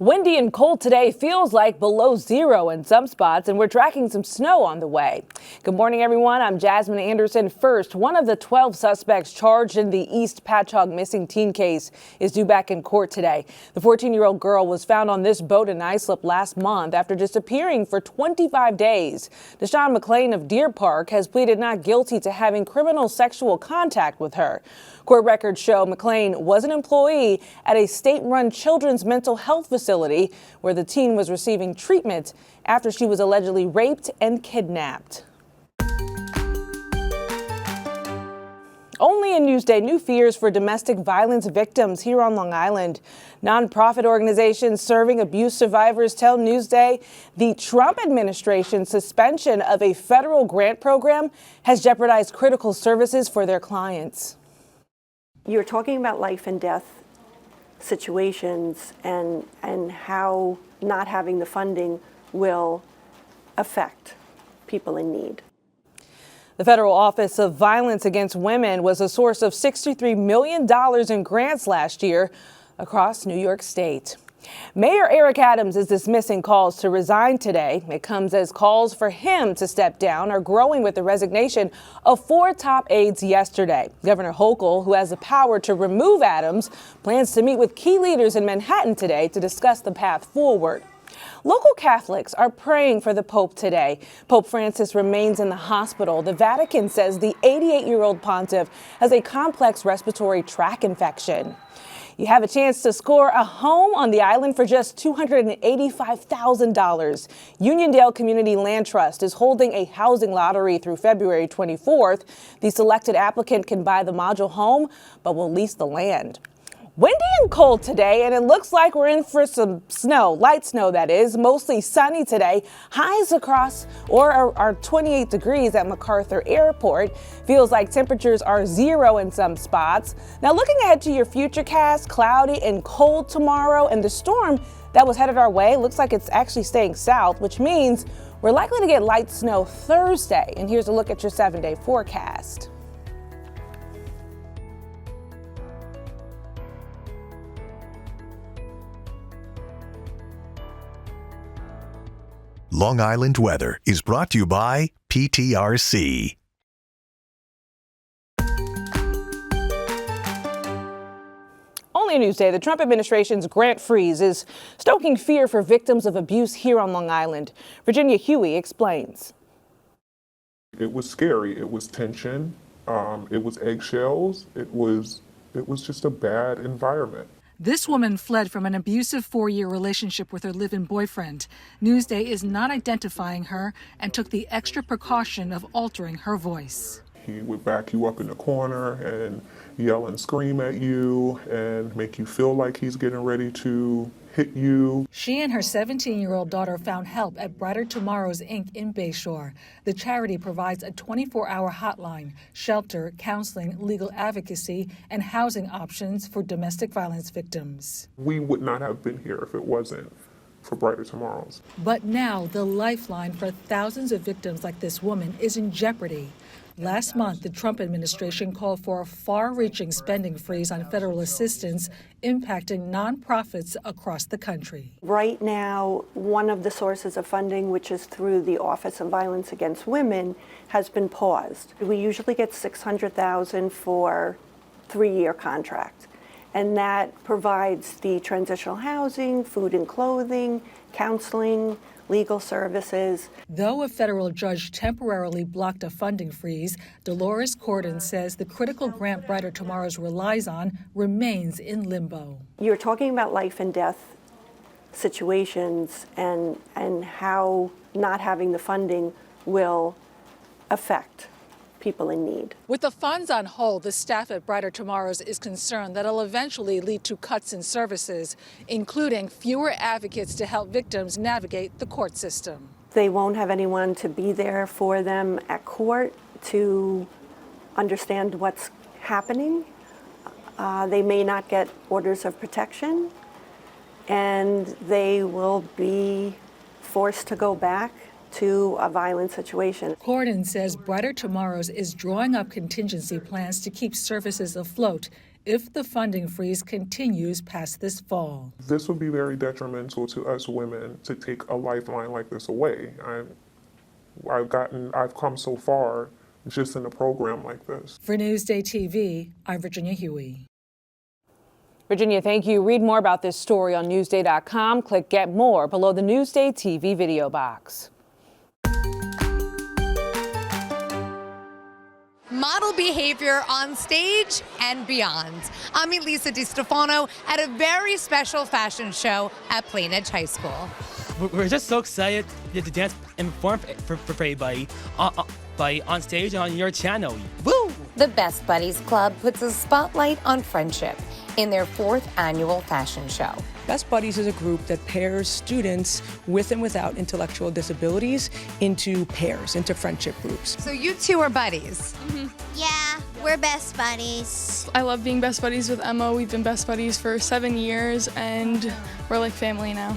Windy and cold today, feels like below zero in some spots, and we're tracking some snow on the way. Good morning, everyone. I'm Jasmine Anderson. First, one of the 12 suspects charged in the East Patchogue missing teen case is due back in court today. The 14-year-old girl was found on this boat in Islip last month after disappearing for 25 days. Deshaun McLean of Deer Park has pleaded not guilty to having criminal sexual contact with her. Court records show McLean was an employee at a state-run children's mental health facility where the teen was receiving treatment after she was allegedly raped and kidnapped. Only in Newsday, new fears for domestic violence victims here on Long Island. Nonprofit organizations serving abuse survivors tell Newsday the Trump administration's suspension of a federal grant program has jeopardized critical services for their clients. You're talking about life and death situations and how not having the funding will affect people in need. The Federal Office of Violence Against Women was a source of $63 million in grants last year across New York State. Mayor Eric Adams is dismissing calls to resign today. It comes as calls for him to step down are growing with the resignation of 4 top aides yesterday. Governor Hochul, who has the power to remove Adams, plans to meet with key leaders in Manhattan today to discuss the path forward. Local Catholics are praying for the Pope today. Pope Francis remains in the hospital. The Vatican says the 88-year-old pontiff has a complex respiratory tract infection. You have a chance to score a home on the island for just $285,000. Uniondale Community Land Trust is holding a housing lottery through February 24th. The selected applicant can buy the module home, but will lease the land. Windy and cold today, and it looks like we're in for some snow, light snow that is, mostly sunny today. Highs across are 28 degrees at MacArthur Airport. Feels like temperatures are 0 in some spots. Now looking ahead to your futurecast, cloudy and cold tomorrow, and the storm that was headed our way looks like it's actually staying south, which means we're likely to get light snow Thursday. And here's a look at your 7-day forecast. Long Island weather is brought to you by PTRC. Only in Newsday, the Trump administration's grant freeze is stoking fear for victims of abuse here on Long Island. Virginia Huey explains. It was scary. It was tension. It was eggshells. It was just a bad environment. This woman fled from an abusive 4-year relationship with her live-in boyfriend. Newsday is not identifying her and took the extra precaution of altering her voice. He would back you up in the corner and yell and scream at you and make you feel like he's getting ready to hit you. She and her 17-year-old daughter found help at Brighter Tomorrows, Inc. in Bayshore. The charity provides a 24-hour hotline, shelter, counseling, legal advocacy, and housing options for domestic violence victims. We would not have been here if it wasn't for Brighter Tomorrows. But now the lifeline for thousands of victims like this woman is in jeopardy. Last month, the Trump administration called for a far-reaching spending freeze on federal assistance impacting nonprofits across the country. Right now, one of the sources of funding, which is through the Office of Violence Against Women, has been paused. We usually get $600,000 for a 3-year contract, and that provides the transitional housing, food and clothing, counseling, legal services. Though a federal judge temporarily blocked a funding freeze, Dolores Corden says the critical grant Brighter Tomorrows relies on remains in limbo. You're talking about life and death situations and how not having the funding will affect people in need. With the funds on hold, the staff at Brighter Tomorrows is concerned that it'll eventually lead to cuts in services, including fewer advocates to help victims navigate the court system. They won't have anyone to be there for them at court to understand what's happening. They may not get orders of protection, and they will be forced to go back to a violent situation. Corden says Brighter Tomorrows is drawing up contingency plans to keep services afloat if the funding freeze continues past this fall. This would be very detrimental to us women to take a lifeline like this away. I've come so far just in a program like this. For Newsday TV, I'm Virginia Huey. Virginia, thank you. Read more about this story on Newsday.com. Click Get More below the Newsday TV video box. Model behavior on stage and beyond. I'm Elisa DiStefano at a very special fashion show at Plainedge High School. We're just so excited to dance and perform for everybody on stage on your channel. Woo! The Best Buddies Club puts a spotlight on friendship in their 4th annual fashion show. Best Buddies is a group that pairs students with and without intellectual disabilities into pairs, into friendship groups. So you two are buddies. Yeah, we're best buddies. I love being best buddies with Emma. We've been best buddies for 7 years and we're like family now.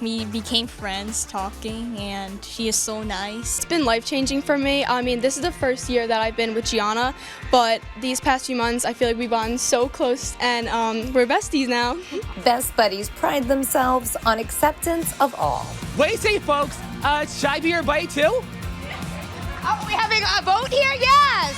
We became friends talking, and she is so nice. It's been life-changing for me. I mean, this is the first year that I've been with Gianna, but these past few months, I feel like we bond so close, and we're besties now. Best Buddies pride themselves on acceptance of all. What do you say, folks? Should I be your buddy too? Are we having a vote here? Yes!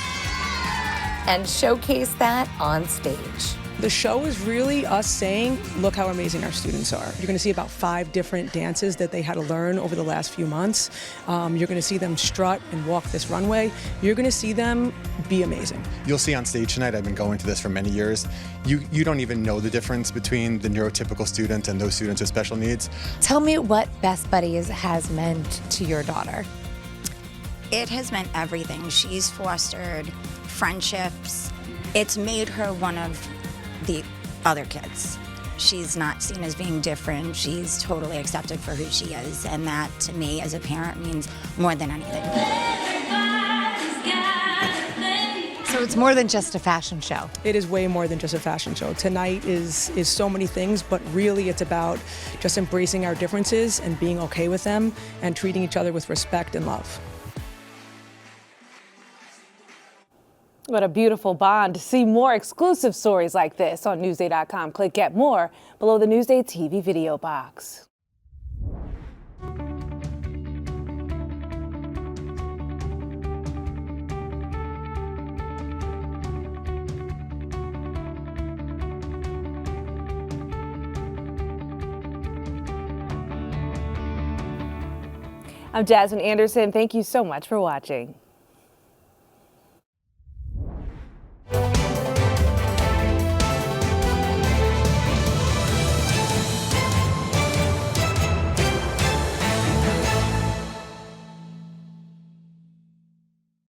And showcase that on stage. The show is really us saying, look how amazing our students are. You're going to see about 5 different dances that they had to learn over the last few months. You're going to see them strut and walk this runway. You're going to see them be amazing. You'll see on stage tonight, I've been going to this for many years. You don't even know the difference between the neurotypical student and those students with special needs. Tell me what Best Buddies has meant to your daughter. It has meant everything. She's fostered friendships. It's made her one of the other kids. She's not seen as being different. She's totally accepted for who she is. And that, to me, as a parent, means more than anything. So it's more than just a fashion show. It is way more than just a fashion show. Tonight is so many things, but really it's about just embracing our differences and being okay with them and treating each other with respect and love. What a beautiful bond. To see more exclusive stories like this on Newsday.com, click Get More below the Newsday TV video box. I'm Jasmine Anderson. Thank you so much for watching.